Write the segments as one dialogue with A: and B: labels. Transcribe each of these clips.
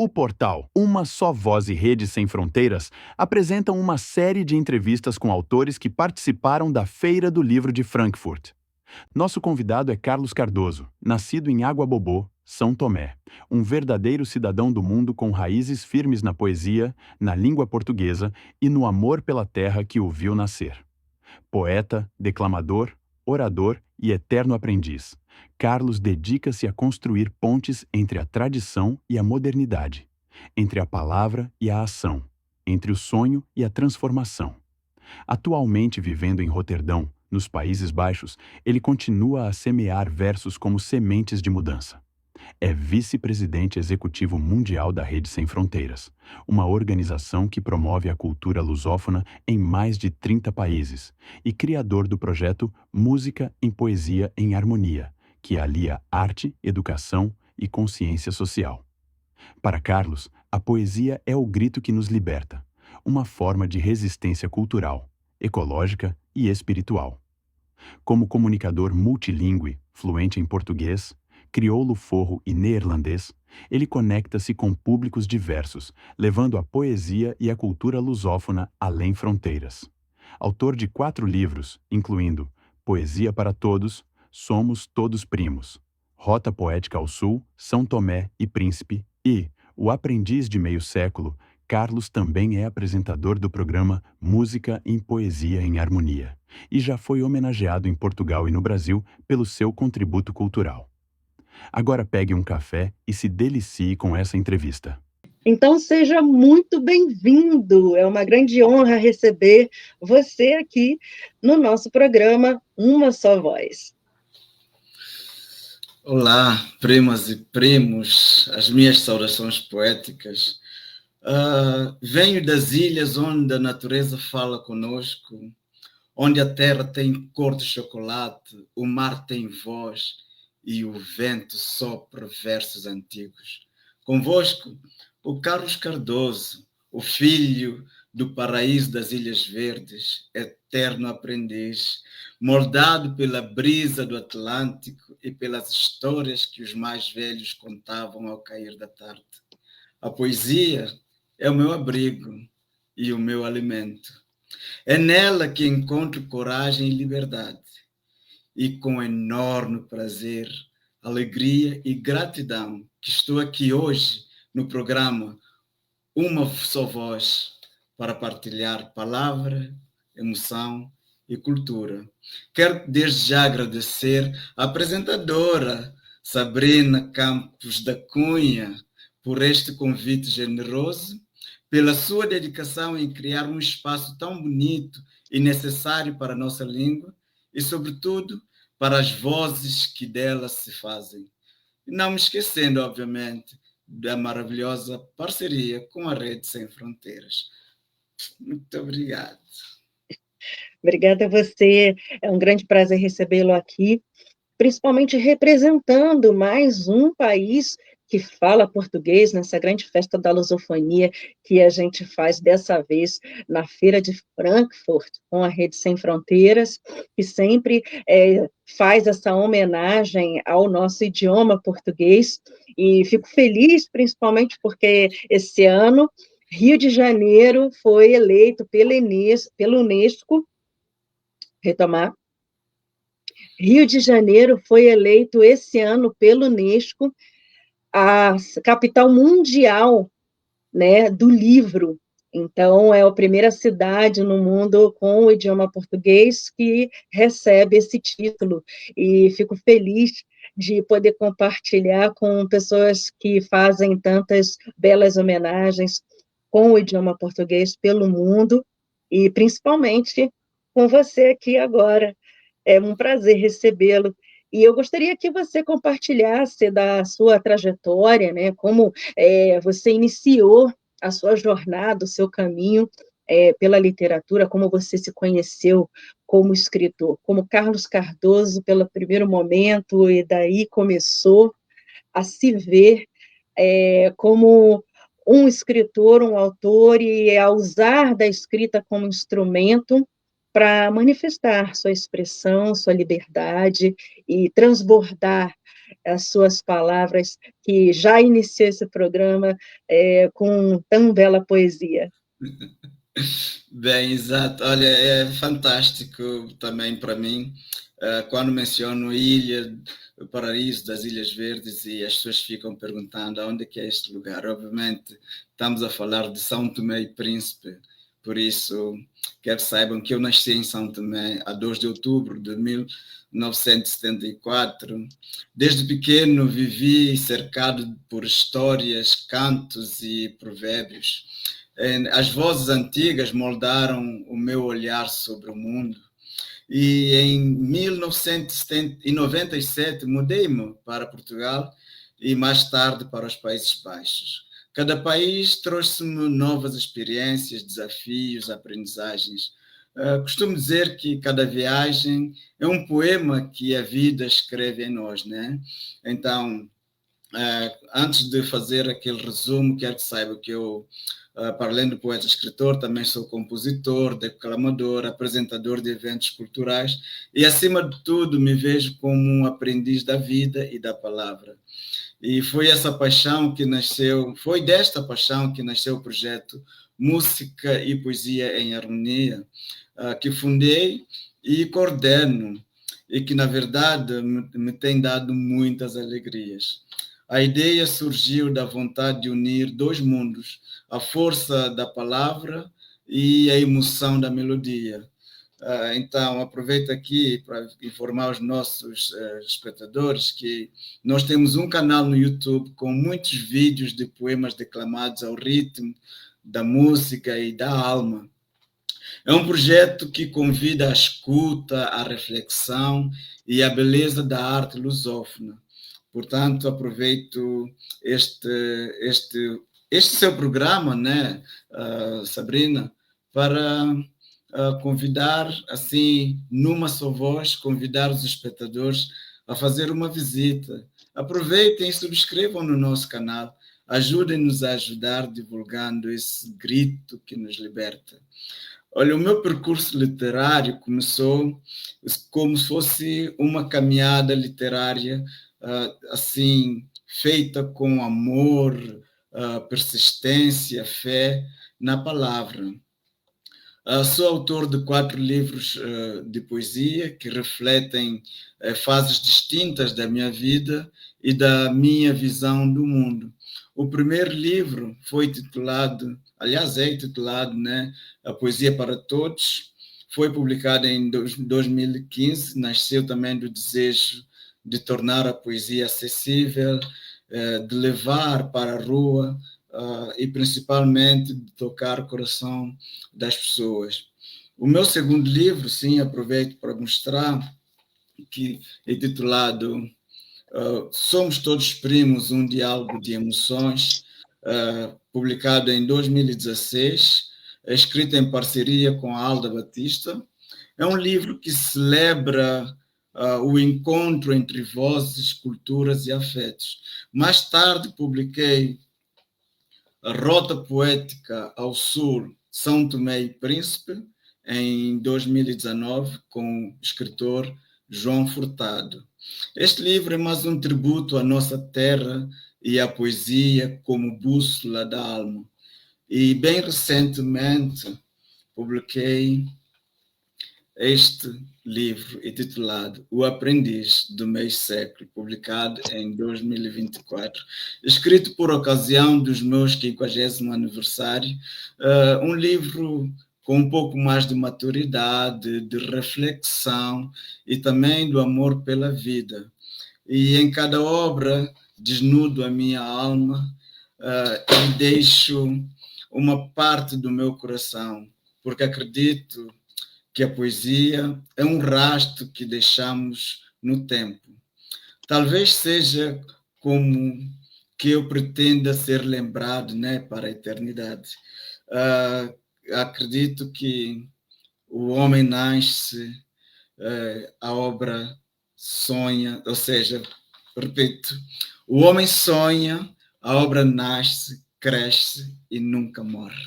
A: O portal Uma Só Voz e Rede Sem Fronteiras apresentam uma série de entrevistas com autores que participaram da Feira do Livro de Frankfurt. Nosso convidado é Carlos Cardoso, nascido em Água Bobô, São Tomé, um verdadeiro cidadão do mundo com raízes firmes na poesia, na língua portuguesa e no amor pela terra que o viu nascer. Poeta, declamador, orador e eterno aprendiz, Carlos dedica-se a construir pontes entre a tradição e a modernidade, entre a palavra e a ação, entre o sonho e a transformação. Atualmente vivendo em Roterdão, nos Países Baixos, ele continua a semear versos como sementes de mudança. É vice-presidente executivo mundial da Rede Sem Fronteiras, uma organização que promove a cultura lusófona em mais de 30 países, e criador do projeto Música em Poesia em Harmonia, que alia arte, educação e consciência social. Para Carlos, a poesia é o grito que nos liberta, uma forma de resistência cultural, ecológica e espiritual. Como comunicador multilingüe, fluente em português, crioulo forro e neerlandês, ele conecta-se com públicos diversos, levando a poesia e a cultura lusófona além fronteiras. Autor de 4 livros, incluindo Poesia para Todos, Somos Todos Primos, Rota Poética ao Sul, São Tomé e Príncipe e O Aprendiz de Meio Século, Carlos também é apresentador do programa Música em Poesia em Harmonia e já foi homenageado em Portugal e no Brasil pelo seu contributo cultural. Agora pegue um café e se delicie com essa entrevista.
B: Então, seja muito bem-vindo. É uma grande honra receber você aqui no nosso programa Uma Só Voz.
C: Olá, primas e primos, as minhas saudações poéticas. Venho das ilhas onde a natureza fala conosco, onde a terra tem cor de chocolate, o mar tem voz e o vento sopra versos antigos. Convosco, o Carlos Cardoso, o filho do paraíso das Ilhas Verdes, eterno aprendiz, moldado pela brisa do Atlântico e pelas histórias que os mais velhos contavam ao cair da tarde. A poesia é o meu abrigo e o meu alimento. É nela que encontro coragem e liberdade. E com enorme prazer, alegria e gratidão que estou aqui hoje no programa Uma Só Voz para partilhar palavra, emoção e cultura. Quero desde já agradecer à apresentadora Sabrina Campos da Cunha por este convite generoso, pela sua dedicação em criar um espaço tão bonito e necessário para a nossa língua e, sobretudo, para as vozes que dela se fazem. E não me esquecendo, obviamente, da maravilhosa parceria com a Rede Sem Fronteiras. Muito obrigado.
B: Obrigada a você. É um grande prazer recebê-lo aqui, principalmente representando mais um país que fala português nessa grande festa da lusofonia que a gente faz dessa vez na Feira de Frankfurt, com a Rede Sem Fronteiras, que sempre faz essa homenagem ao nosso idioma português, e fico feliz, principalmente porque esse ano Rio de Janeiro foi eleito pelo Unesco, retomar, Rio de Janeiro foi eleito esse ano pelo Unesco a capital mundial, né, do livro. Então, é a primeira cidade no mundo com o idioma português que recebe esse título. E fico feliz de poder compartilhar com pessoas que fazem tantas belas homenagens com o idioma português pelo mundo, e principalmente com você aqui agora. É um prazer recebê-lo. E eu gostaria que você compartilhasse da sua trajetória, né, como você iniciou a sua jornada, o seu caminho pela literatura, como você se conheceu como escritor, como Carlos Cardoso, pelo primeiro momento, e daí começou a se ver como um escritor, um autor, e a usar da escrita como instrumento para manifestar sua expressão, sua liberdade e transbordar as suas palavras, que já iniciou esse programa com tão bela poesia.
C: Bem, exato. Olha, é fantástico também para mim, quando menciono Ilha, o Paraíso das Ilhas Verdes, e as pessoas ficam perguntando onde é que é este lugar. Obviamente, estamos a falar de São Tomé e Príncipe, por isso quero que saibam que eu nasci em São Tomé a 2 de outubro de 1974. Desde pequeno vivi cercado por histórias, cantos e provérbios. As vozes antigas moldaram o meu olhar sobre o mundo. E em 1997 mudei-me para Portugal e mais tarde para os Países Baixos. Cada país trouxe-me novas experiências, desafios, aprendizagens. Costumo dizer que cada viagem é um poema que a vida escreve em nós, né? Então, antes de fazer aquele resumo, quero que saiba que eu, para além de poeta e escritor, também sou compositor, declamador, apresentador de eventos culturais e, acima de tudo, me vejo como um aprendiz da vida e da palavra. E foi desta paixão que nasceu o projeto Música e Poesia em Harmonia, que fundei e coordeno, e que, na verdade, me tem dado muitas alegrias. A ideia surgiu da vontade de unir dois mundos, a força da palavra e a emoção da melodia. Então, aproveito aqui para informar os nossos espectadores que nós temos um canal no YouTube com muitos vídeos de poemas declamados ao ritmo da música e da alma. É um projeto que convida à escuta, à reflexão e à beleza da arte lusófona. Portanto, aproveito este seu programa, né, Sabrina, para convidar, assim, numa só voz, convidar os espectadores a fazer uma visita. Aproveitem e subscrevam no nosso canal. Ajudem-nos a ajudar divulgando esse grito que nos liberta. Olha, o meu percurso literário começou como se fosse uma caminhada literária, assim, feita com amor, persistência, fé na palavra. Sou autor de 4 livros de poesia que refletem fases distintas da minha vida e da minha visão do mundo. O primeiro livro foi intitulado, aliás, é intitulado, né, A Poesia para Todos. Foi publicado em 2015, nasceu também do desejo de tornar a poesia acessível, de levar para a rua, e principalmente de tocar o coração das pessoas. O meu segundo livro, sim, aproveito para mostrar, que é titulado Somos Todos Primos, um diálogo de emoções, publicado em 2016, escrito em parceria com a Alda Batista. É um livro que celebra o encontro entre vozes, culturas e afetos. Mais tarde publiquei A Rota Poética ao Sul, São Tomé e Príncipe, em 2019, com o escritor João Furtado. Este livro é mais um tributo à nossa terra e à poesia como bússola da alma. E bem recentemente publiquei este livro intitulado O Aprendiz do Meio Século, publicado em 2024, escrito por ocasião dos meus 50º aniversário, um livro com um pouco mais de maturidade, de reflexão e também do amor pela vida. E em cada obra desnudo a minha alma e deixo uma parte do meu coração, porque acredito que a poesia é um rastro que deixamos no tempo. Talvez seja como que eu pretenda ser lembrado, né, para a eternidade. Acredito que o homem nasce, a obra sonha, ou seja, repito, o homem sonha, a obra nasce, cresce e nunca morre.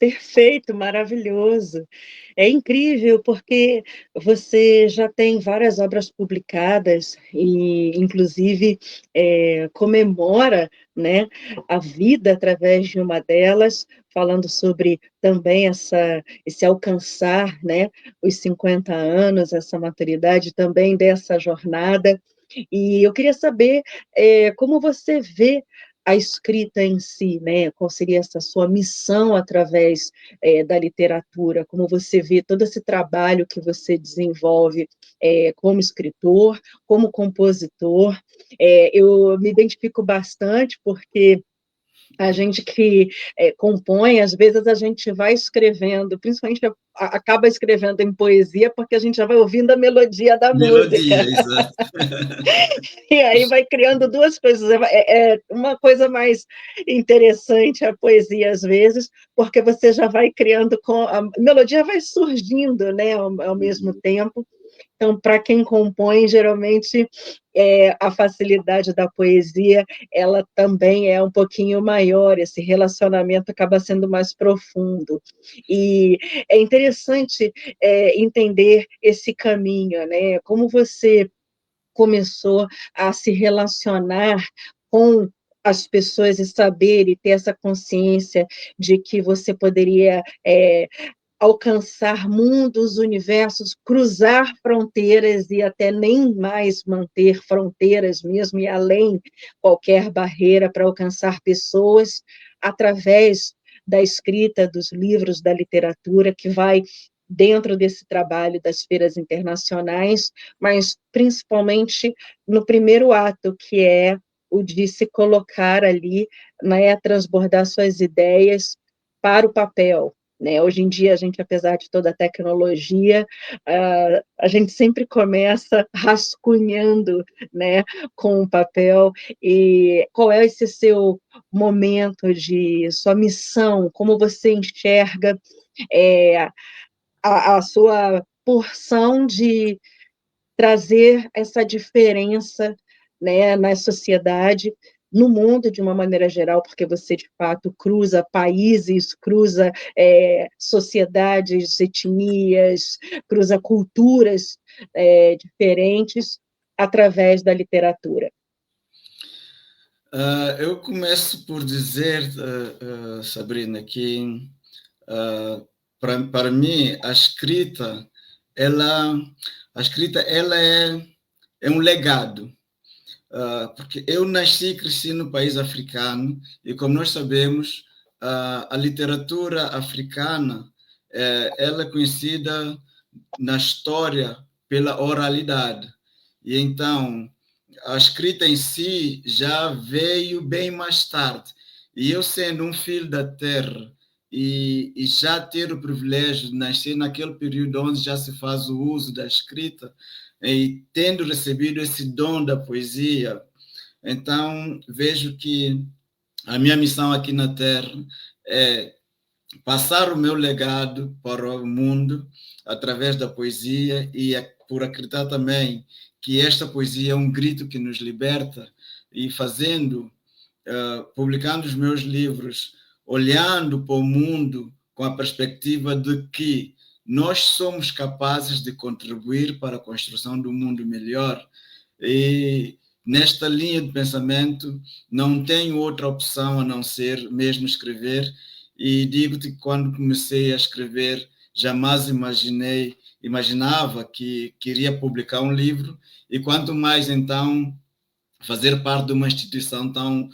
B: Perfeito, maravilhoso. É incrível porque você já tem várias obras publicadas e, inclusive, comemora, né, a vida através de uma delas, falando sobre também esse alcançar, né, os 50 anos, essa maturidade também dessa jornada. E eu queria saber como você vê a escrita em si, né? Qual seria essa sua missão através da literatura? Como você vê todo esse trabalho que você desenvolve como escritor, como compositor? Eu me identifico bastante porque a gente que compõe, às vezes a gente vai escrevendo, principalmente acaba escrevendo em poesia, porque a gente já vai ouvindo a melodia da
C: Melodia,
B: música.
C: exato.
B: E aí vai criando duas coisas. Uma coisa mais interessante a poesia, às vezes, porque você já vai criando com. A melodia vai surgindo, né, ao mesmo tempo. Então, para quem compõe, geralmente a facilidade da poesia, ela também é um pouquinho maior, esse relacionamento acaba sendo mais profundo. E é interessante entender esse caminho, né? Como você começou a se relacionar com as pessoas e saber e ter essa consciência de que você poderia alcançar mundos, universos, cruzar fronteiras e até nem mais manter fronteiras mesmo, e além qualquer barreira para alcançar pessoas através da escrita, dos livros, da literatura, que vai dentro desse trabalho das feiras internacionais, mas principalmente no primeiro ato, que é o de se colocar ali, né, transbordar suas ideias para o papel, né? Hoje em dia, a gente, apesar de toda a tecnologia, a gente sempre começa rascunhando, né, com o papel. E qual é esse seu momento de sua missão? Como você enxerga é, a sua porção de trazer essa diferença, né, na sociedade, no mundo de uma maneira geral, porque você, de fato, cruza países, cruza sociedades, etnias, cruza culturas diferentes através da literatura.
C: Eu começo por dizer, Sabrina, que para mim ela, a escrita ela é um legado. Porque eu nasci e cresci no país africano e, como nós sabemos, a literatura africana ela é conhecida na história pela oralidade. E então, a escrita em si já veio bem mais tarde. E eu, sendo um filho da terra e já ter o privilégio de nascer naquele período onde já se faz o uso da escrita, e tendo recebido esse dom da poesia, então vejo que a minha missão aqui na Terra é passar o meu legado para o mundo através da poesia e por acreditar também que esta poesia é um grito que nos liberta e publicando os meus livros, olhando para o mundo com a perspectiva de que nós somos capazes de contribuir para a construção de um mundo melhor. E nesta linha de pensamento não tenho outra opção a não ser mesmo escrever, e digo-te que quando comecei a escrever jamais imaginava que queria publicar um livro, e quanto mais então fazer parte de uma instituição tão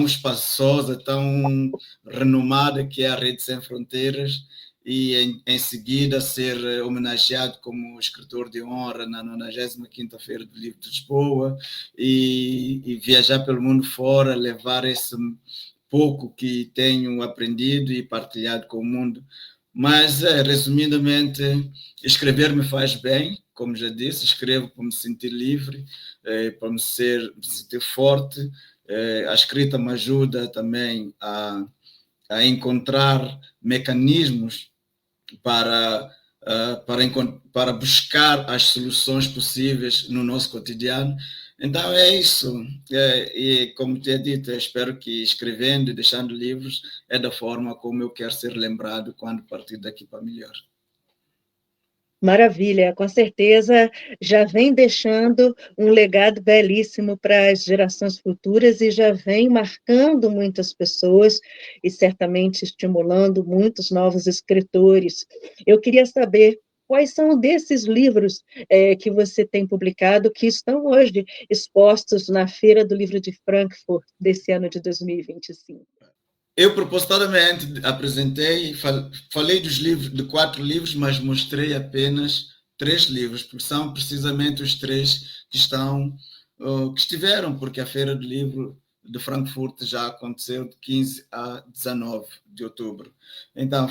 C: espaçosa, tão renomada que é a Rede Sem Fronteiras, e em seguida ser homenageado como escritor de honra na 95ª Feira do Livro de Lisboa, e viajar pelo mundo fora, levar esse pouco que tenho aprendido e partilhado com o mundo. Mas, resumidamente, escrever me faz bem, como já disse, escrevo para me sentir livre, para me sentir forte. A escrita me ajuda também a encontrar mecanismos para buscar as soluções possíveis no nosso cotidiano. Então é isso. E como tinha dito, eu espero que escrevendo e deixando livros é da forma como eu quero ser lembrado quando partir daqui para melhor.
B: Maravilha, com certeza já vem deixando um legado belíssimo para as gerações futuras e já vem marcando muitas pessoas e certamente estimulando muitos novos escritores. Eu queria saber quais são desses livros que você tem publicado que estão hoje expostos na Feira do Livro de Frankfurt desse ano de 2025.
C: Eu propositadamente apresentei, falei dos livros, de 4 livros, mas mostrei apenas 3 livros, porque são precisamente os 3 que estiveram, porque a Feira do Livro de Frankfurt já aconteceu de 15 a 19 de outubro. Então,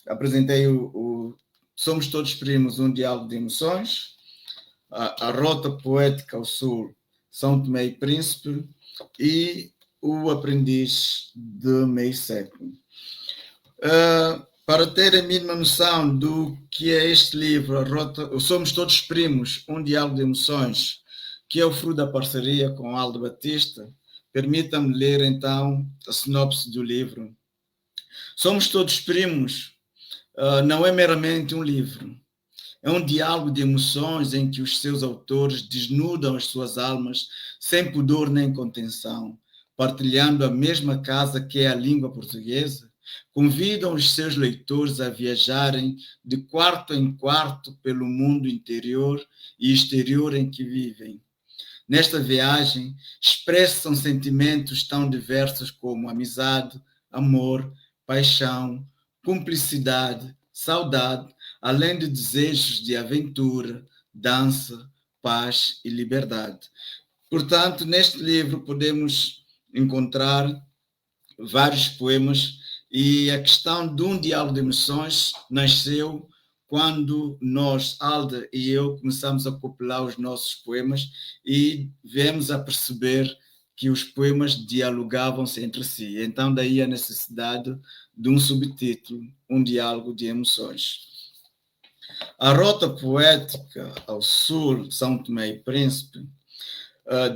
C: apresentei o Somos Todos Primos, um diálogo de emoções, a Rota Poética ao Sul, São Tomé e Príncipe, e O Aprendiz de Meio Século. Para terem a mínima noção do que é este livro, Somos Todos Primos, um diálogo de emoções, que é o fruto da parceria com Aldo Batista, permita-me ler então a sinopse do livro. Somos Todos Primos não é meramente um livro, é um diálogo de emoções em que os seus autores desnudam as suas almas sem pudor nem contenção, partilhando a mesma casa que é a língua portuguesa, convidam os seus leitores a viajarem de quarto em quarto pelo mundo interior e exterior em que vivem. Nesta viagem, expressam sentimentos tão diversos como amizade, amor, paixão, cumplicidade, saudade, além de desejos de aventura, dança, paz e liberdade. Portanto, neste livro podemos encontrar vários poemas e a questão de um diálogo de emoções nasceu quando nós, Alda e eu, começamos a compilar os nossos poemas e viemos a perceber que os poemas dialogavam-se entre si. Então, daí a necessidade de um subtítulo, um diálogo de emoções. A Rota Poética ao Sul, São Tomé e Príncipe,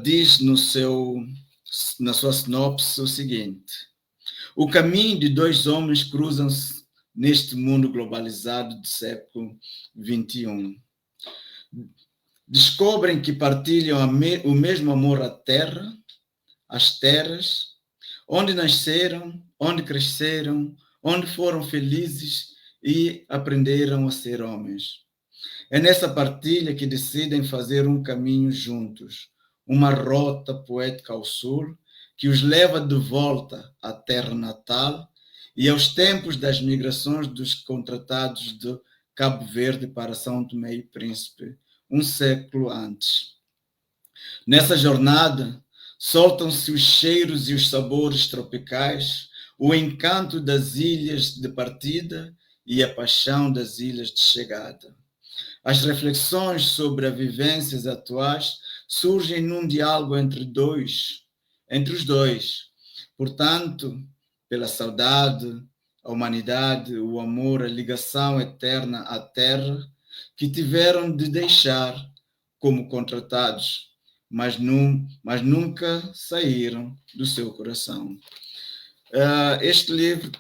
C: diz na sua sinopse o seguinte: o caminho de 2 homens cruzam-se neste mundo globalizado do século XXI. Descobrem que partilham o mesmo amor à terra, às terras, onde nasceram, onde cresceram, onde foram felizes e aprenderam a ser homens. É nessa partilha que decidem fazer um caminho juntos, uma rota poética ao sul, que os leva de volta à terra natal e aos tempos das migrações dos contratados de Cabo Verde para São Tomé e Príncipe, um século antes. Nessa jornada, soltam-se os cheiros e os sabores tropicais, o encanto das ilhas de partida e a paixão das ilhas de chegada. As reflexões sobre as vivências atuais surgem num diálogo entre os dois. Portanto, pela saudade, a humanidade, o amor, a ligação eterna à terra, que tiveram de deixar como contratados, mas nunca saíram do seu coração. Este livro,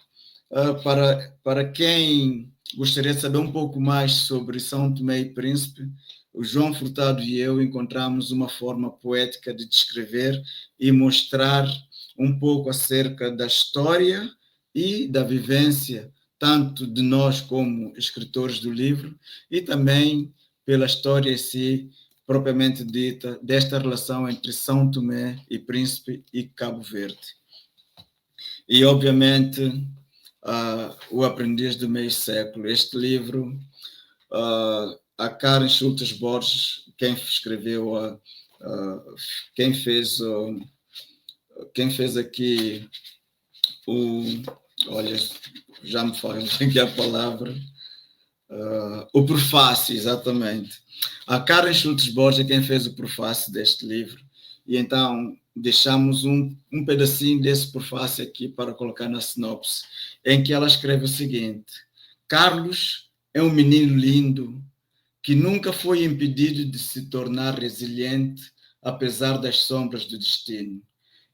C: para quem gostaria de saber um pouco mais sobre São Tomé e Príncipe, o João Furtado e eu encontramos uma forma poética de descrever e mostrar um pouco acerca da história e da vivência, tanto de nós como escritores do livro, e também pela história em si, propriamente dita, desta relação entre São Tomé e Príncipe e Cabo Verde. E, obviamente, O Aprendiz do Meio Século. Este livro, a Karen Schultes Borges, quem escreveu, quem fez aqui olha, já me falha aqui a palavra, o prefácio, exatamente. A Karen Schultes Borges é quem fez o prefácio deste livro, e então deixamos um pedacinho desse prefácio aqui para colocar na sinopse, em que ela escreve o seguinte: Carlos é um menino lindo que nunca foi impedido de se tornar resiliente apesar das sombras do destino.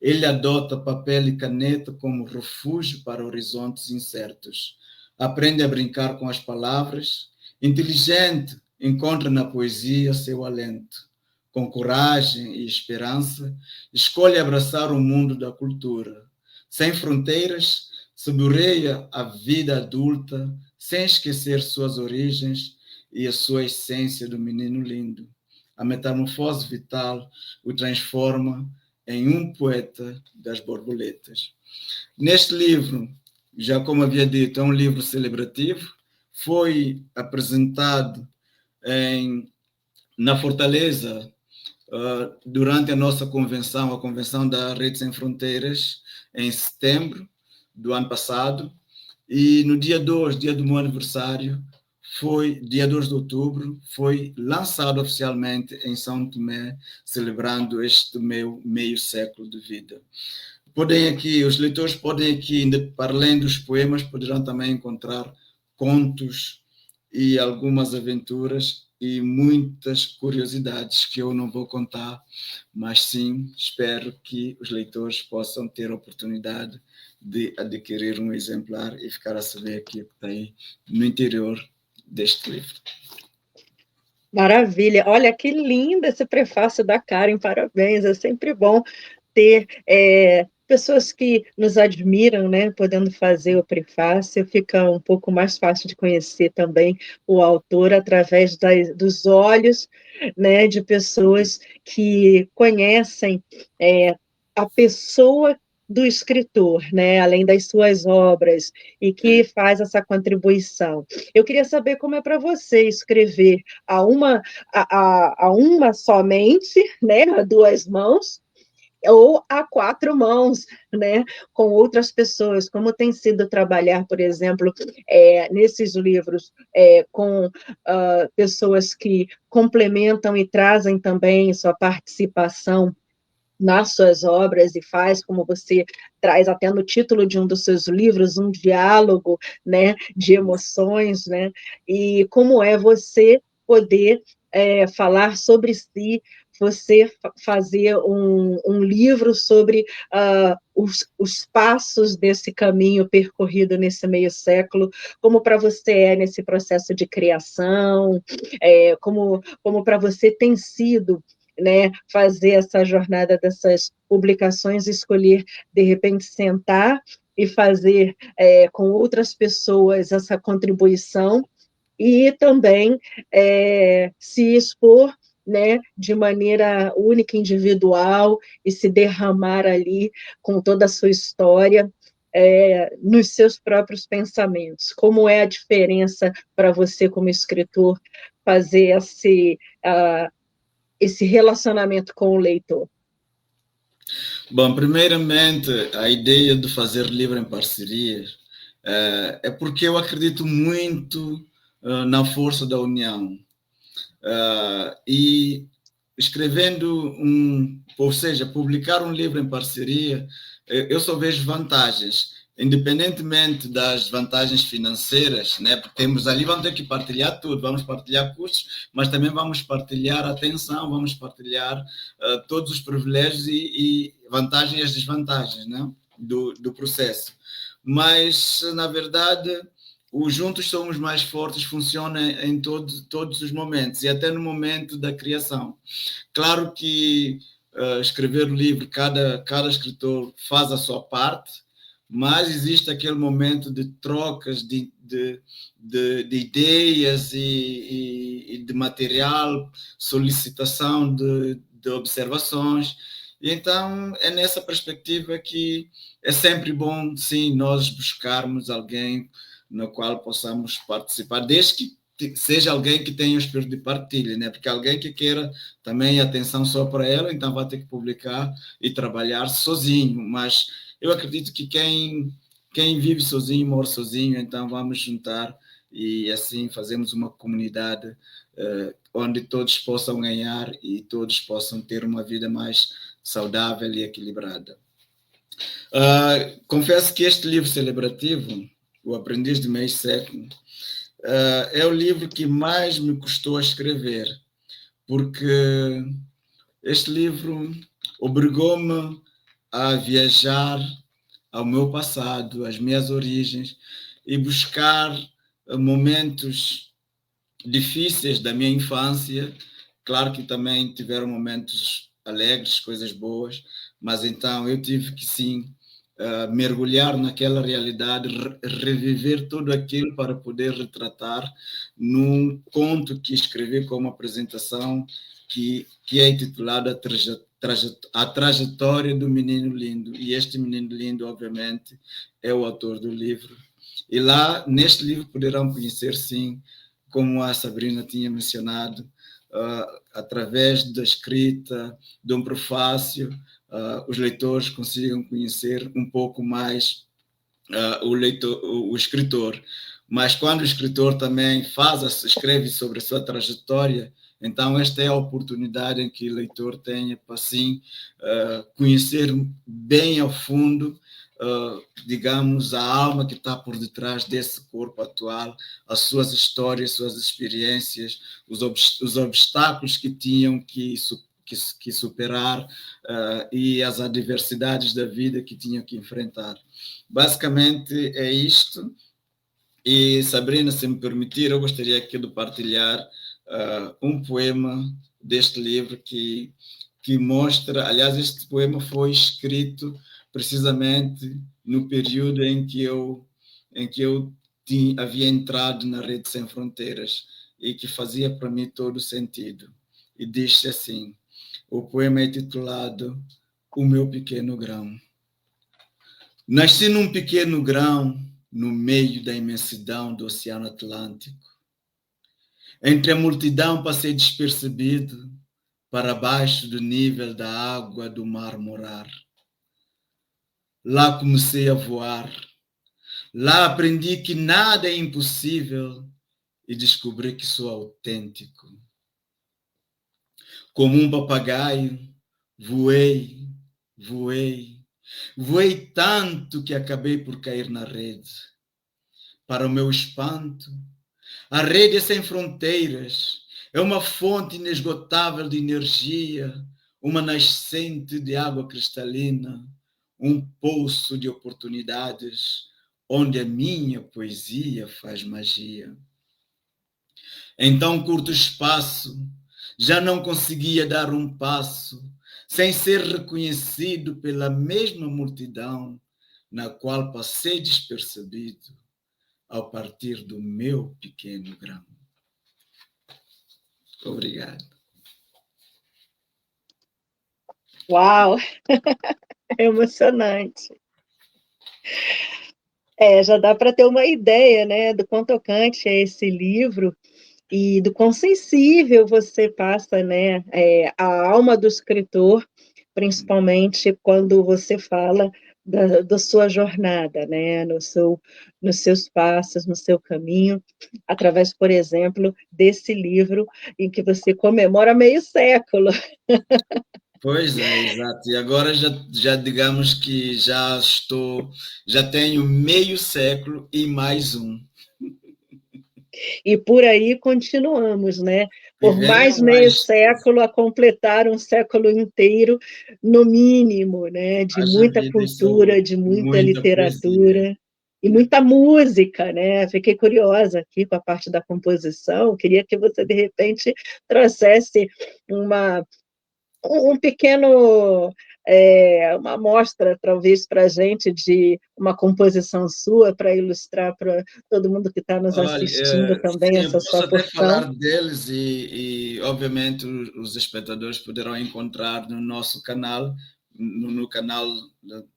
C: Ele adota papel e caneta como refúgio para horizontes incertos. Aprende a brincar com as palavras. Inteligente, encontra na poesia seu alento. Com coragem e esperança, escolhe abraçar o mundo da cultura. Sem fronteiras, saboreia a vida adulta, sem esquecer suas origens e a sua essência do menino lindo. A metamorfose vital o transforma em um poeta das borboletas. Neste livro, já como havia dito, é um livro celebrativo, foi apresentado na Fortaleza durante a nossa convenção, a convenção da Rede Sem Fronteiras, em setembro do ano passado, e no dia 2, dia do meu aniversário, dia 2 de outubro, foi lançado oficialmente em São Tomé, celebrando este meu meio século de vida. Os leitores podem aqui, para além dos poemas, poderão também encontrar contos e algumas aventuras e muitas curiosidades que eu não vou contar, mas sim espero que os leitores possam ter a oportunidade de adquirir um exemplar e ficar a saber aquilo que está aí no interior deste livro.
B: Maravilha! Olha que lindo esse prefácio da Karen, parabéns, é sempre bom ter pessoas que nos admiram, né, podendo fazer o prefácio, fica um pouco mais fácil de conhecer também o autor através dos olhos, né, de pessoas que conhecem a pessoa do escritor, né, além das suas obras, e que faz essa contribuição. Eu queria saber como é para você escrever a uma somente, né, a duas mãos, ou a quatro mãos, né, com outras pessoas, como tem sido trabalhar, por exemplo, nesses livros, com pessoas que complementam e trazem também sua participação nas suas obras e faz, como você traz até no título de um dos seus livros, um diálogo, né, de emoções, né, e como é você poder falar sobre si, você fazer um livro sobre os passos desse caminho percorrido nesse meio século, como para você nesse processo de criação, como para você tem sido, né, fazer essa jornada dessas publicações, escolher, de repente, sentar e fazer com outras pessoas essa contribuição e também se expor, né, de maneira única, individual, e se derramar ali com toda a sua história, nos seus próprios pensamentos. Como é a diferença para você, como escritor, fazer esse relacionamento com o leitor?
C: Bom, primeiramente, a ideia de fazer livro em parcerias é porque eu acredito muito na força da união. E escrevendo ou seja, publicar um livro em parceria, eu só vejo vantagens, independentemente das vantagens financeiras, né? Porque vamos ter que partilhar tudo, vamos partilhar custos, mas também vamos partilhar atenção, vamos partilhar todos os privilégios e vantagens e as desvantagens, né? do processo. Mas, na verdade, o juntos somos mais fortes funciona em todos os momentos, e até no momento da criação. Claro que escrever o livro, cada escritor faz a sua parte, mas existe aquele momento de trocas de ideias e de material, solicitação de observações. E então é nessa perspectiva que é sempre bom, sim, nós buscarmos alguém no qual possamos participar, desde que seja alguém que tenha o espírito de partilha, né? Porque alguém que queira também atenção só para ela, então vai ter que publicar e trabalhar sozinho. Mas eu acredito que quem vive sozinho, mora sozinho, então vamos juntar e assim fazemos uma comunidade onde todos possam ganhar e todos possam ter uma vida mais saudável e equilibrada. Confesso que este livro celebrativo, O Aprendiz de Meio Século, é o livro que mais me custou a escrever, porque Este livro obrigou-me a viajar ao meu passado, às minhas origens, e buscar momentos difíceis da minha infância. Claro que também tiveram momentos alegres, coisas boas, mas então eu tive que sim mergulhar naquela realidade, reviver tudo aquilo para poder retratar num conto que escrevi como apresentação que é intitulado A Trajetória do Menino Lindo. E este Menino Lindo, obviamente, é o autor do livro. E lá, neste livro, poderão conhecer, sim, como a Sabrina tinha mencionado, através da escrita, de um prefácio, os leitores consigam conhecer um pouco mais o escritor. Mas quando o escritor também escreve sobre a sua trajetória, então esta é a oportunidade em que o leitor tenha para, sim, conhecer bem ao fundo, digamos, a alma que está por detrás desse corpo atual, as suas histórias, suas experiências, os obstáculos que tinham que superar e as adversidades da vida que tinham que enfrentar. Basicamente é isto. E, Sabrina, se me permitir, eu gostaria aqui de partilhar um poema deste livro que mostra, aliás, este poema foi escrito precisamente no período em que eu havia entrado na Rede Sem Fronteiras e que fazia para mim todo sentido. E diz-se assim, o poema é intitulado O Meu Pequeno Grão. Nasci num pequeno grão no meio da imensidão do Oceano Atlântico. Entre a multidão passei despercebido para baixo do nível da água do mar morar. Lá comecei a voar. Lá aprendi que nada é impossível e descobri que sou autêntico. Como um papagaio, voei, voei. Voei tanto que acabei por cair na rede. Para o meu espanto, a rede é sem fronteiras, é uma fonte inesgotável de energia, uma nascente de água cristalina, um poço de oportunidades, onde a minha poesia faz magia. Em tão curto espaço, já não conseguia dar um passo, sem ser reconhecido pela mesma multidão na qual passei despercebido ao partir do meu pequeno grão. Obrigado.
B: Uau! É emocionante. Já dá para ter uma ideia, né, do quão tocante é esse livro e do quão sensível você passa, né, a alma do escritor, principalmente quando você fala da sua jornada, né, nos seus passos, no seu caminho, através, por exemplo, desse livro em que você comemora meio século.
C: Pois é, exato. E agora já digamos que já tenho meio século e mais um.
B: E por aí continuamos, né? Por mais
C: Venham
B: meio
C: mais,
B: século a completar um século inteiro, no mínimo, né? De
C: haja
B: muita
C: vida
B: cultura, de
C: e
B: muita
C: muita poesia.
B: literatura e muita música, né? Fiquei curiosa aqui com a parte da composição, queria que você, de repente, trouxesse um pequeno, uma amostra, talvez, para a gente, de uma composição sua, para ilustrar para todo mundo que está nos
C: Olha,
B: assistindo também
C: sim, eu
B: essa
C: posso
B: sua
C: até
B: porção.
C: falar deles obviamente, os espectadores poderão encontrar no nosso canal, no canal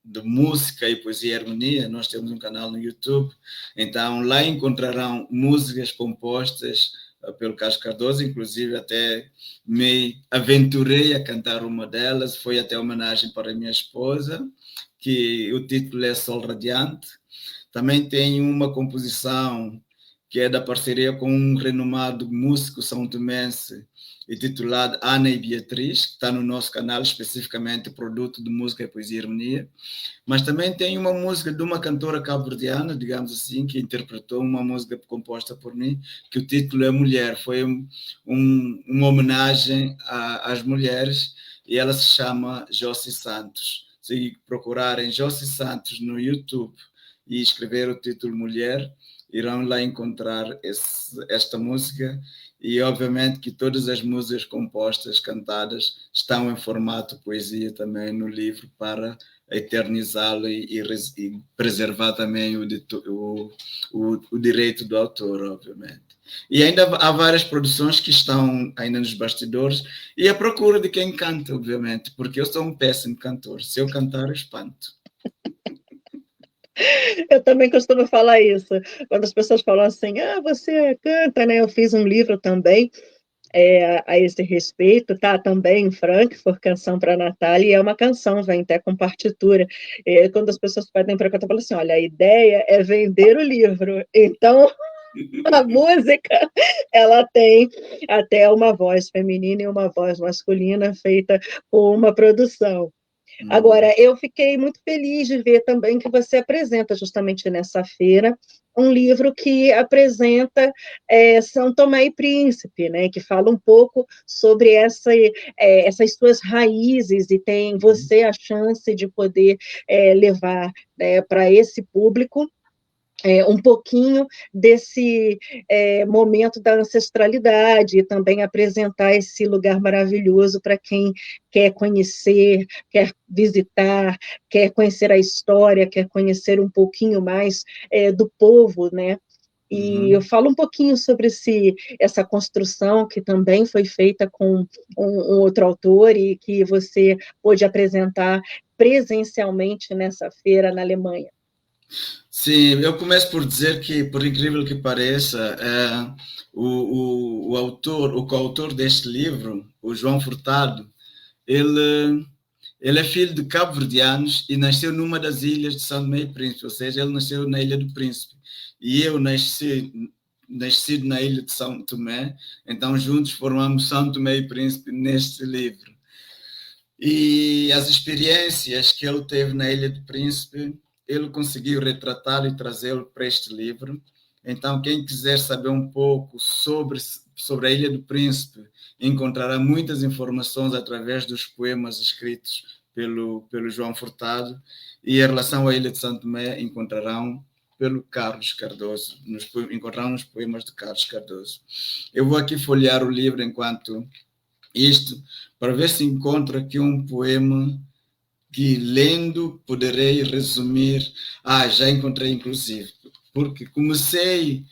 C: de música e poesia e harmonia. Nós temos um canal no YouTube, então lá encontrarão músicas compostas pelo Carlos Cardoso, inclusive até me aventurei a cantar uma delas, foi até homenagem para a minha esposa, que o título é Sol Radiante. Também tem uma composição que é da parceria com um renomado músico são-tomense, intitulado Ana e Beatriz, que está no nosso canal, especificamente produto de música e poesia e harmonia. Mas também tem uma música de uma cantora cabo-verdiana, digamos assim, que interpretou uma música composta por mim, que o título é Mulher. Foi uma homenagem às mulheres. e ela se chama Josi Santos. Se procurarem Josi Santos no YouTube e escrever o título Mulher, irão lá encontrar esta música, e obviamente que todas as músicas compostas, cantadas, estão em formato poesia também no livro, para eternizá-lo e preservar também o direito do autor, obviamente. E ainda há várias produções que estão ainda nos bastidores e à procura de quem canta, obviamente, porque eu sou um péssimo cantor. Se eu cantar, eu espanto.
B: Eu também costumo falar isso. Quando as pessoas falam assim, você canta, né? Eu fiz um livro também a esse respeito, tá? Também em Frankfurt, Canção para Natália, e é uma canção, vem até com partitura. E quando as pessoas pedem para cantar, eu falo assim, olha, a ideia é vender o livro. Então, a música, ela tem até uma voz feminina e uma voz masculina feita por uma produção. Agora, eu fiquei muito feliz de ver também que você apresenta, justamente nessa feira, um livro que apresenta São Tomé e Príncipe, né, que fala um pouco sobre essas suas raízes, e tem você a chance de poder levar para esse público um pouquinho desse momento da ancestralidade, e também apresentar esse lugar maravilhoso para quem quer conhecer, quer visitar, quer conhecer a história, quer conhecer um pouquinho mais do povo, né? E eu falo um pouquinho sobre essa construção que também foi feita com um outro autor e que você pôde apresentar presencialmente nessa feira na Alemanha.
C: Sim, eu começo por dizer que, por incrível que pareça, o autor, o coautor deste livro, o João Furtado, ele é filho de cabo-verdianos e nasceu numa das ilhas de São Tomé e Príncipe, ou seja, ele nasceu na Ilha do Príncipe. E eu nascido na Ilha de São Tomé, então juntos formamos São Tomé e Príncipe neste livro. E as experiências que ele teve na Ilha do Príncipe, ele conseguiu retratá-lo e trazê-lo para este livro. Então, quem quiser saber um pouco sobre a Ilha do Príncipe, encontrará muitas informações através dos poemas escritos pelo João Furtado, e em relação à Ilha de São Tomé, encontrarão pelo Carlos Cardoso, encontrarão nos poemas de Carlos Cardoso. Eu vou aqui folhear o livro enquanto isto, para ver se encontro aqui um poema que, lendo, poderei resumir. Já encontrei, inclusive, porque comecei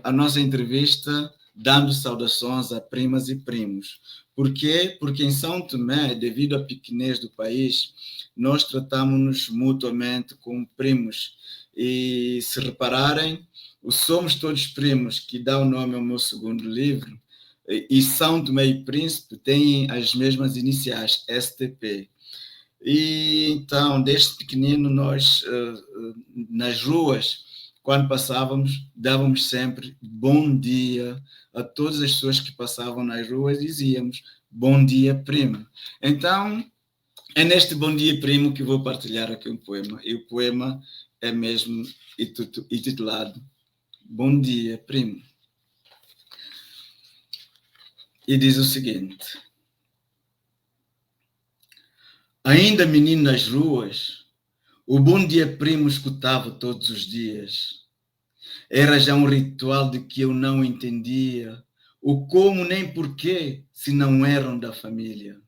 C: a nossa entrevista dando saudações a primas e primos. Por quê? Porque em São Tomé, devido à pequenez do país, nós tratamos-nos mutuamente como primos. E, se repararem, o Somos Todos Primos, que dá o nome ao meu segundo livro, e São Tomé e Príncipe têm as mesmas iniciais, STP. E então, desde pequenino, nós, nas ruas, quando passávamos, dávamos sempre bom dia a todas as pessoas que passavam nas ruas, dizíamos bom dia, primo. Então, é neste bom dia, primo, que vou partilhar aqui um poema. E o poema é mesmo intitulado Bom Dia, Primo. E diz o seguinte: ainda menino nas ruas, o bom dia primo escutava todos os dias. Era já um ritual de que eu não entendia o como nem porquê, se não eram da família.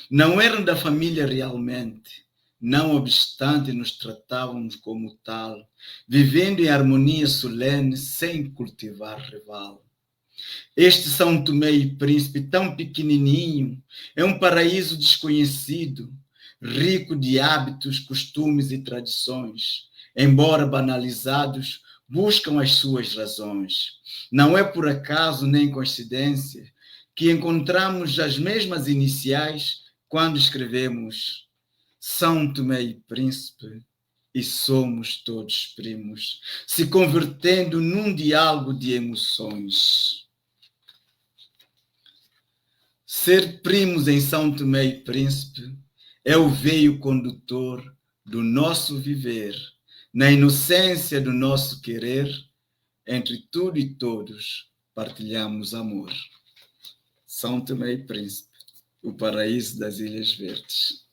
C: Não eram da família realmente, não obstante nos tratávamos como tal, vivendo em harmonia solene sem cultivar rival. Este São Tomé e Príncipe, tão pequenininho, é um paraíso desconhecido, rico de hábitos, costumes e tradições. Embora banalizados, buscam as suas razões. Não é por acaso nem coincidência que encontramos as mesmas iniciais quando escrevemos São Tomé e Príncipe e somos todos primos, se convertendo num diálogo de emoções. Ser primos em São Tomé e Príncipe é o veio condutor do nosso viver, na inocência do nosso querer, entre tudo e todos partilhamos amor. São Tomé e Príncipe, o paraíso das Ilhas Verdes.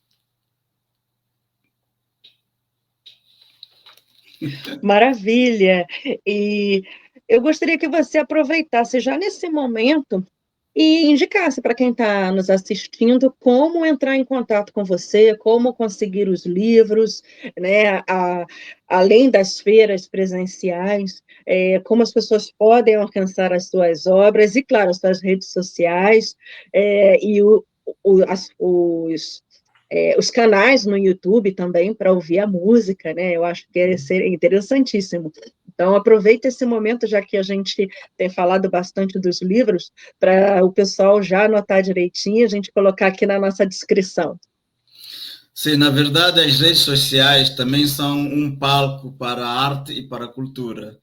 B: Maravilha! E eu gostaria que você aproveitasse já nesse momento e indicasse para quem está nos assistindo como entrar em contato com você, como conseguir os livros, né, além das feiras presenciais, como as pessoas podem alcançar as suas obras e, claro, as suas redes sociais, e os canais no YouTube também para ouvir a música, né? Eu acho que é interessantíssimo. Então, aproveita esse momento, já que a gente tem falado bastante dos livros, para o pessoal já anotar direitinho e a gente colocar aqui na nossa descrição.
C: Sim, na verdade, as redes sociais também são um palco para a arte e para a cultura.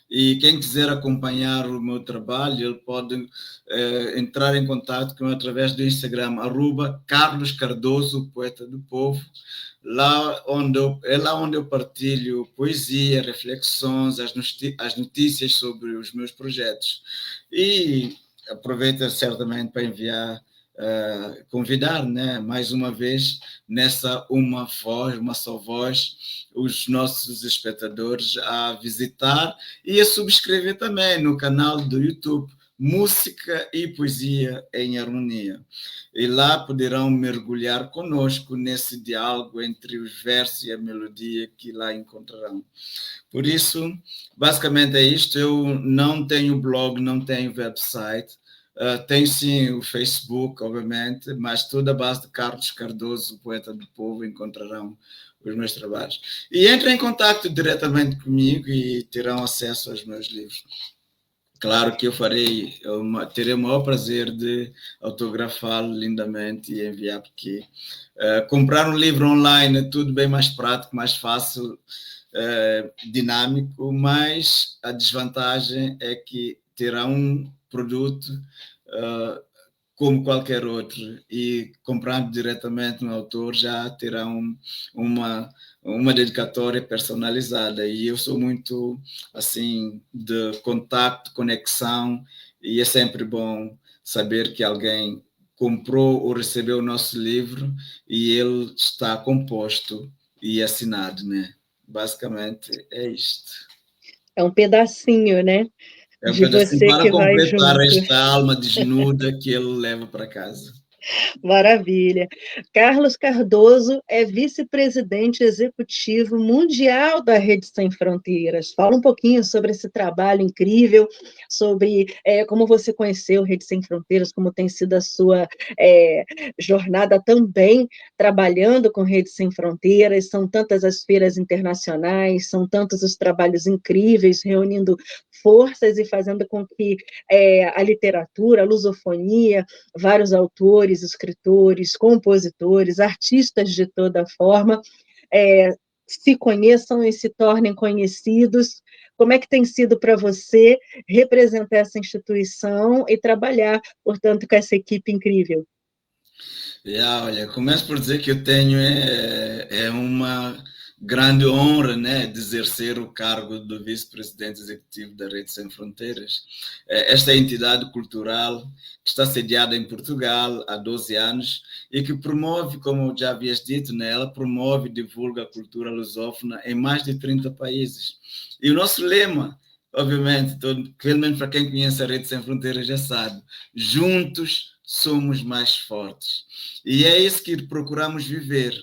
C: E quem quiser acompanhar o meu trabalho, ele pode entrar em contato comigo através do Instagram, @Carlos Cardoso, Poeta do Povo. É lá onde eu partilho poesia, reflexões, as notícias sobre os meus projetos. E aproveito certamente para convidar, né, mais uma vez, nessa uma só voz, os nossos espectadores a visitar e a subscrever também no canal do YouTube Música e Poesia em Harmonia. E lá poderão mergulhar conosco nesse diálogo entre os versos e a melodia que lá encontrarão. Por isso, basicamente é isto. Eu não tenho blog, não tenho website. Tenho sim o Facebook, obviamente, mas toda a base de Carlos Cardoso, Poeta do Povo, encontrarão os meus trabalhos. E entrem em contato diretamente comigo e terão acesso aos meus livros. Claro que eu terei o maior prazer de autografá-lo lindamente e enviar, porque comprar um livro online é tudo bem mais prático, mais fácil, dinâmico, mas a desvantagem é que terá um produto como qualquer outro, e comprando diretamente no autor já terá uma dedicatória personalizada, e eu sou muito assim de contato, conexão, e é sempre bom saber que alguém comprou ou recebeu o nosso livro e ele está composto e assinado, né? Basicamente é isto.
B: É um pedacinho, né?
C: É um
B: De
C: pedacinho
B: você
C: para
B: que vai
C: completar
B: junto.
C: esta alma desnuda que ele leva para casa.
B: Maravilha. Carlos Cardoso é vice-presidente executivo mundial da Rede Sem Fronteiras. Fala um pouquinho sobre esse trabalho incrível, sobre como você conheceu Rede Sem Fronteiras, como tem sido a sua jornada também trabalhando com Rede Sem Fronteiras. São tantas as feiras internacionais, são tantos os trabalhos incríveis, reunindo forças e fazendo com que a literatura, a lusofonia, vários autores, escritores, compositores, artistas de toda forma, se conheçam e se tornem conhecidos. Como é que tem sido para você representar essa instituição e trabalhar, portanto, com essa equipe incrível?
C: Olha, começo por dizer que eu tenho uma grande honra, né, de exercer o cargo do vice-presidente executivo da Rede Sem Fronteiras. Esta entidade cultural que está sediada em Portugal há 12 anos e que promove, como já havias dito, né, ela promove e divulga a cultura lusófona em mais de 30 países. E o nosso lema, obviamente, pelo menos para quem conhece a Rede Sem Fronteiras já sabe, juntos somos mais fortes. E é isso que procuramos viver,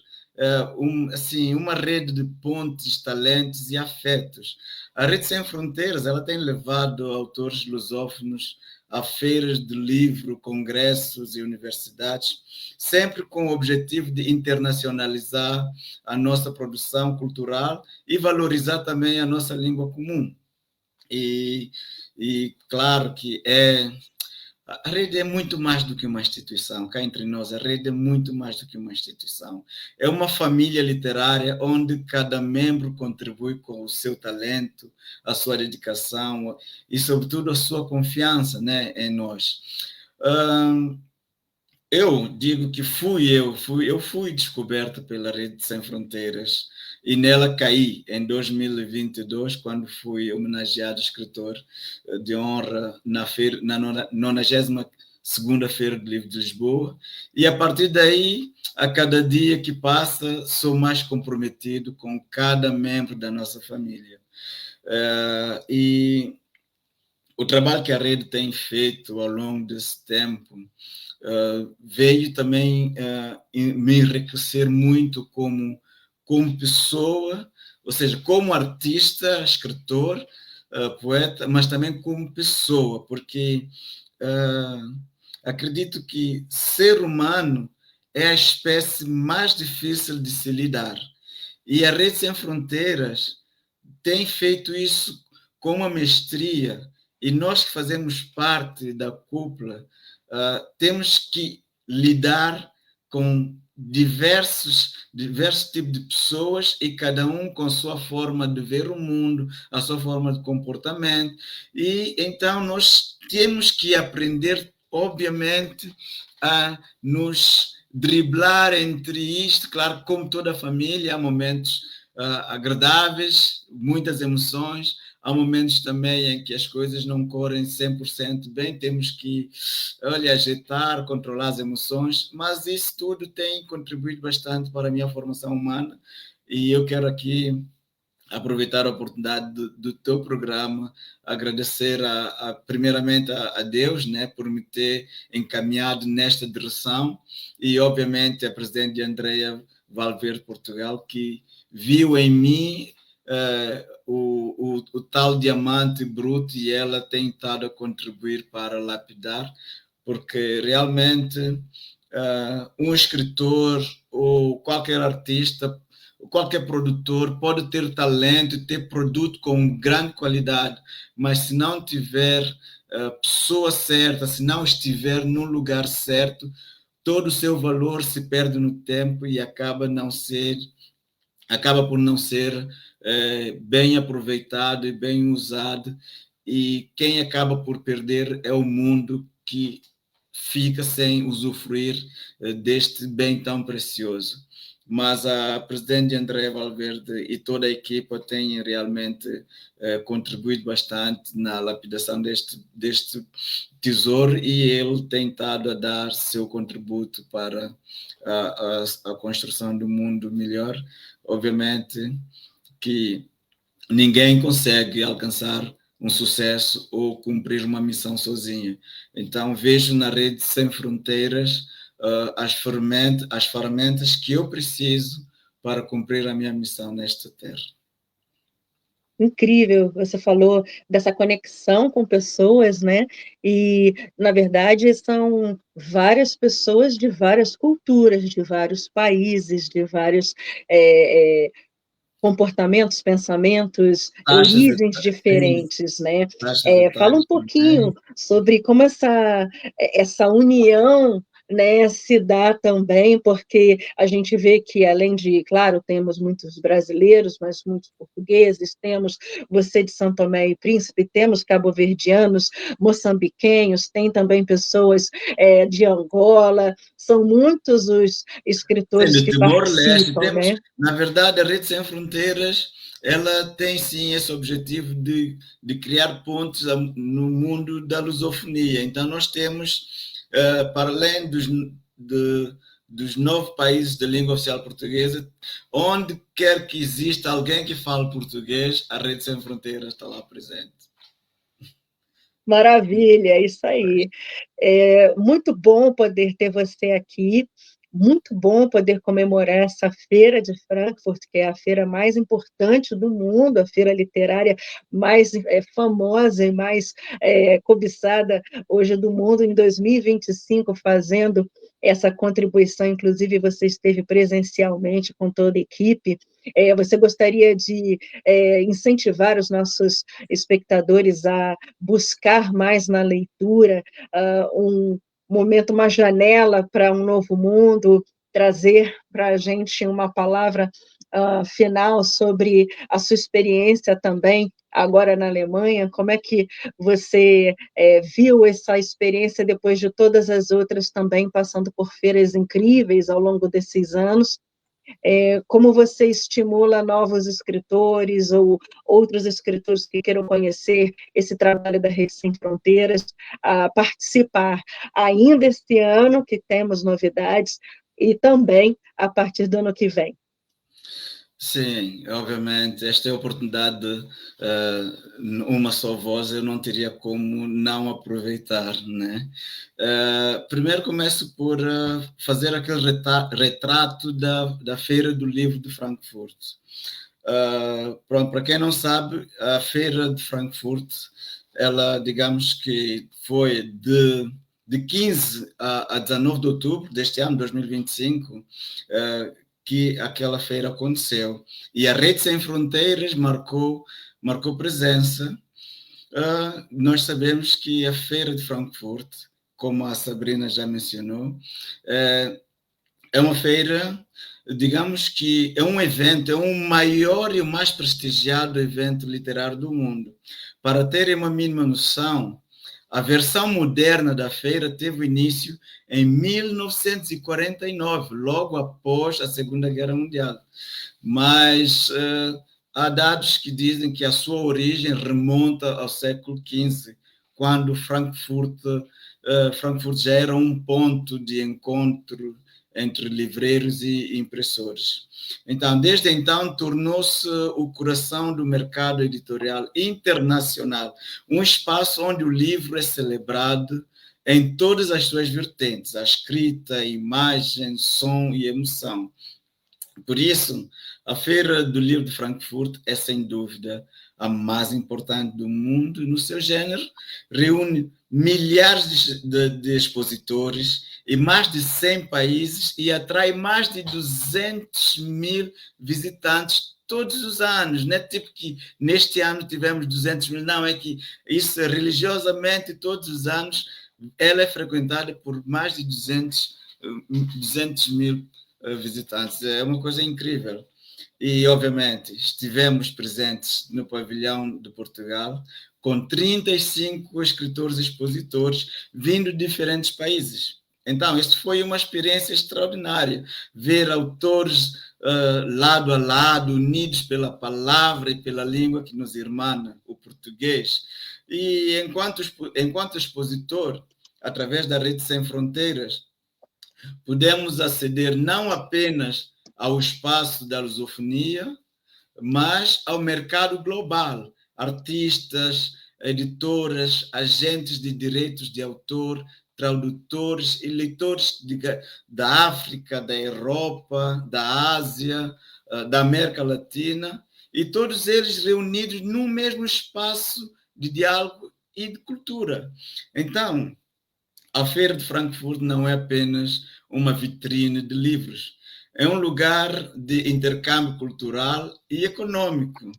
C: uma rede de pontes, talentos e afetos. A Rede Sem Fronteiras, ela tem levado autores lusófonos a feiras de livro, congressos e universidades, sempre com o objetivo de internacionalizar a nossa produção cultural e valorizar também a nossa língua comum. E claro que a rede é muito mais do que uma instituição, cá entre nós, a rede é muito mais do que uma instituição. É uma família literária onde cada membro contribui com o seu talento, a sua dedicação e, sobretudo, a sua confiança, né, em nós. Eu digo que eu fui descoberto pela Rede Sem Fronteiras e nela caí em 2022, quando fui homenageado escritor de honra na 90ª segunda Feira do Livro de Lisboa, e a partir daí, a cada dia que passa, sou mais comprometido com cada membro da nossa família. E o trabalho que a rede tem feito ao longo desse tempo veio também me enriquecer muito como pessoa, ou seja, como artista, escritor, poeta, mas também como pessoa, porque acredito que ser humano é a espécie mais difícil de se lidar. E a Rede Sem Fronteiras tem feito isso com uma mestria, e nós que fazemos parte da cúpula, temos que lidar com diversos tipos de pessoas, e cada um com a sua forma de ver o mundo, a sua forma de comportamento, e então nós temos que aprender, obviamente, a nos driblar entre isto. Claro, como toda família, há momentos agradáveis, muitas emoções, há momentos também em que as coisas não correm 100% bem, temos que, ajeitar, controlar as emoções, mas isso tudo tem contribuído bastante para a minha formação humana, e eu quero aqui aproveitar a oportunidade do teu programa, agradecer primeiramente a Deus, né, por me ter encaminhado nesta direção, e obviamente a presidente Andrea Valverde Portugal, que viu em mim o tal diamante bruto, e ela tem estado a contribuir para lapidar, porque realmente um escritor ou qualquer artista, qualquer produtor pode ter talento, ter produto com grande qualidade, mas se não tiver pessoa certa, se não estiver no lugar certo, todo o seu valor se perde no tempo e acaba por não ser bem aproveitado e bem usado, e quem acaba por perder é o mundo, que fica sem usufruir deste bem tão precioso. Mas a presidente Andrea Valverde e toda a equipa têm realmente contribuído bastante na lapidação deste tesouro, e ele tem estado a dar seu contributo para a construção do mundo melhor. Obviamente que ninguém consegue alcançar um sucesso ou cumprir uma missão sozinha. Então, vejo na Rede Sem Fronteiras as ferramentas que eu preciso para cumprir a minha missão nesta terra.
B: Incrível, você falou dessa conexão com pessoas, né? E, na verdade, são várias pessoas de várias culturas, de vários países, de vários comportamentos, pensamentos, origens diferentes, né? Fala um pouquinho sobre como essa união, né, se dá também, porque a gente vê que, além de, claro, temos muitos brasileiros, mas muitos portugueses, temos você de São Tomé e Príncipe, temos cabo-verdianos, moçambiquenhos, tem também pessoas de Angola, são muitos os escritores que participam, né?
C: Na verdade, a Rede Sem Fronteiras, ela tem sim esse objetivo de criar pontes no mundo da lusofonia. Então, nós temos, para além dos 9 países de língua oficial portuguesa, onde quer que exista alguém que fale português, a Rede Sem Fronteiras está lá presente.
B: Maravilha, isso aí. Muito bom poder ter você aqui, muito bom poder comemorar essa feira de Frankfurt, que é a feira mais importante do mundo, a feira literária mais famosa e mais cobiçada hoje do mundo, em 2025, fazendo essa contribuição. Inclusive você esteve presencialmente com toda a equipe. Você gostaria de incentivar os nossos espectadores a buscar mais na leitura um momento, uma janela para um novo mundo, trazer para a gente uma palavra final sobre a sua experiência também agora na Alemanha? Como é que você viu essa experiência depois de todas as outras também, passando por feiras incríveis ao longo desses anos? como você estimula novos escritores ou outros escritores que queiram conhecer esse trabalho da Rede Sem Fronteiras a participar ainda este ano, que temos novidades, e também a partir do ano que vem.
C: Sim, obviamente, esta é a oportunidade, uma só voz, eu não teria como não aproveitar, né? Primeiro começo por fazer aquele retrato da Feira do Livro de Frankfurt. Pronto, para quem não sabe, a Feira de Frankfurt, ela, digamos que foi de 15 a 19 de outubro deste ano, 2025, que aquela feira aconteceu. E a Rede Sem Fronteiras marcou presença. Nós sabemos que a Feira de Frankfurt, como a Sabrina já mencionou, é uma feira, digamos que é um evento, é o maior e o mais prestigiado evento literário do mundo. Para terem uma mínima noção, a versão moderna da feira teve início em 1949, logo após a Segunda Guerra Mundial. Mas há dados que dizem que a sua origem remonta ao século XV, quando Frankfurt já era um ponto de encontro entre livreiros e impressores. Então, desde então, tornou-se o coração do mercado editorial internacional, um espaço onde o livro é celebrado em todas as suas vertentes, a escrita, a imagem, som e emoção. Por isso, a Feira do Livro de Frankfurt é, sem dúvida, a mais importante do mundo no seu gênero, reúne milhares de expositores em mais de 100 países e atrai mais de 200 mil visitantes todos os anos. Não é tipo que neste ano tivemos 200 mil, não, é que isso religiosamente todos os anos ela é frequentada por mais de 200 mil visitantes. É uma coisa incrível. E, obviamente, estivemos presentes no pavilhão de Portugal com 35 escritores expositores vindo de diferentes países. Então, isto foi uma experiência extraordinária, ver autores lado a lado, unidos pela palavra e pela língua que nos irmana, o português. E, enquanto expositor, através da Rede Sem Fronteiras, pudemos aceder não apenas ao espaço da lusofonia, mas ao mercado global, artistas, editoras, agentes de direitos de autor, tradutores e leitores da África, da Europa, da Ásia, da América Latina, e todos eles reunidos num mesmo espaço de diálogo e de cultura. Então, a Feira de Frankfurt não é apenas uma vitrine de livros, é um lugar de intercâmbio cultural e econômico,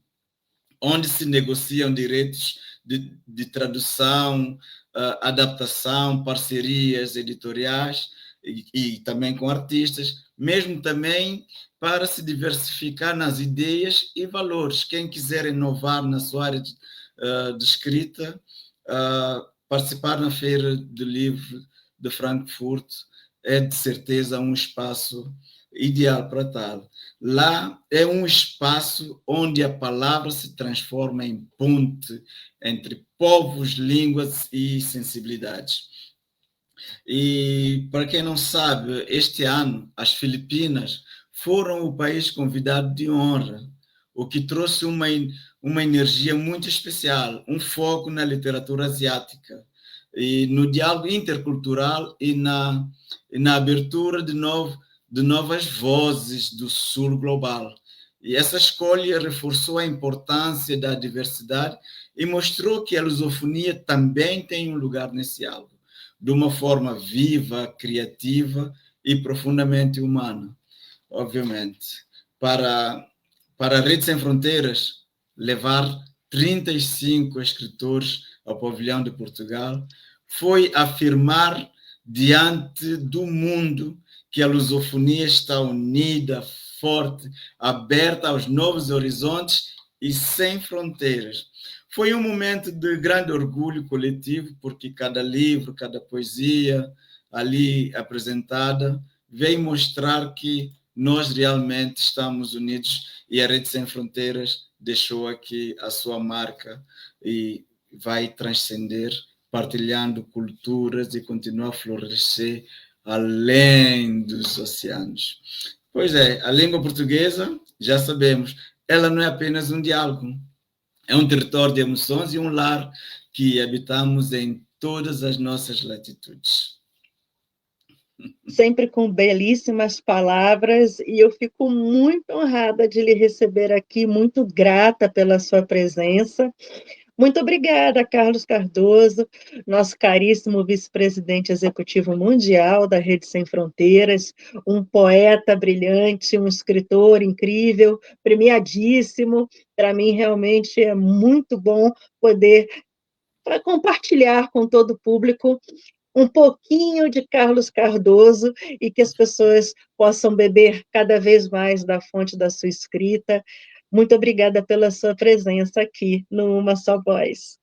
C: onde se negociam direitos de tradução, adaptação, parcerias editoriais e também com artistas, mesmo também para se diversificar nas ideias e valores. Quem quiser inovar na sua área de escrita, participar na Feira do Livro de Frankfurt é, de certeza, um espaço ideal para tal. Lá é um espaço onde a palavra se transforma em ponte entre povos, línguas e sensibilidades. E, para quem não sabe, este ano as Filipinas foram o país convidado de honra, o que trouxe uma energia muito especial, um foco na literatura asiática, e no diálogo intercultural e na abertura de novas vozes do sul global. E essa escolha reforçou a importância da diversidade e mostrou que a lusofonia também tem um lugar nesse diálogo, de uma forma viva, criativa e profundamente humana. Obviamente, para a Rede Sem Fronteiras levar 35 escritores ao pavilhão de Portugal foi afirmar diante do mundo que a lusofonia está unida, forte, aberta aos novos horizontes e sem fronteiras. Foi um momento de grande orgulho coletivo, porque cada livro, cada poesia ali apresentada veio mostrar que nós realmente estamos unidos e a Rede Sem Fronteiras deixou aqui a sua marca e vai transcender, partilhando culturas e continuar a florescer além dos oceanos. Pois é, a língua portuguesa, já sabemos, ela não é apenas um diálogo, é um território de emoções e um lar que habitamos em todas as nossas latitudes.
B: Sempre com belíssimas palavras, e eu fico muito honrada de lhe receber aqui, muito grata pela sua presença. Muito obrigada, Carlos Cardoso, nosso caríssimo vice-presidente executivo mundial da Rede Sem Fronteiras, um poeta brilhante, um escritor incrível, premiadíssimo. Para mim, realmente é muito bom poder compartilhar com todo o público um pouquinho de Carlos Cardoso e que as pessoas possam beber cada vez mais da fonte da sua escrita. Muito obrigada pela sua presença aqui no Uma Só Voz.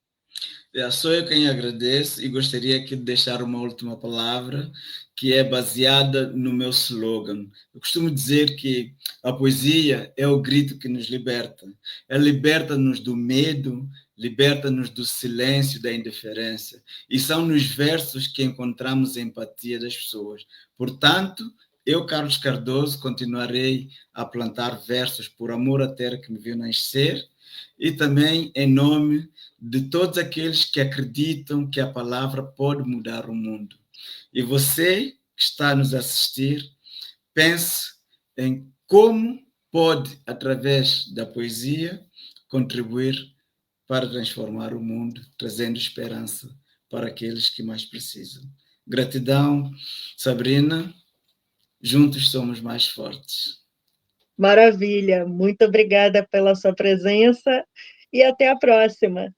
C: Sou eu quem agradeço e gostaria aqui de deixar uma última palavra que é baseada no meu slogan. Eu costumo dizer que a poesia é o grito que nos liberta. Ela liberta-nos do medo, liberta-nos do silêncio, da indiferença. E são nos versos que encontramos a empatia das pessoas. Portanto, eu, Carlos Cardoso, continuarei a plantar versos por amor à terra que me viu nascer e também em nome de todos aqueles que acreditam que a palavra pode mudar o mundo. E você que está a nos assistir, pense em como pode, através da poesia, contribuir para transformar o mundo, trazendo esperança para aqueles que mais precisam. Gratidão, Sabrina. Juntos somos mais fortes.
B: Maravilha. Muito obrigada pela sua presença e até a próxima.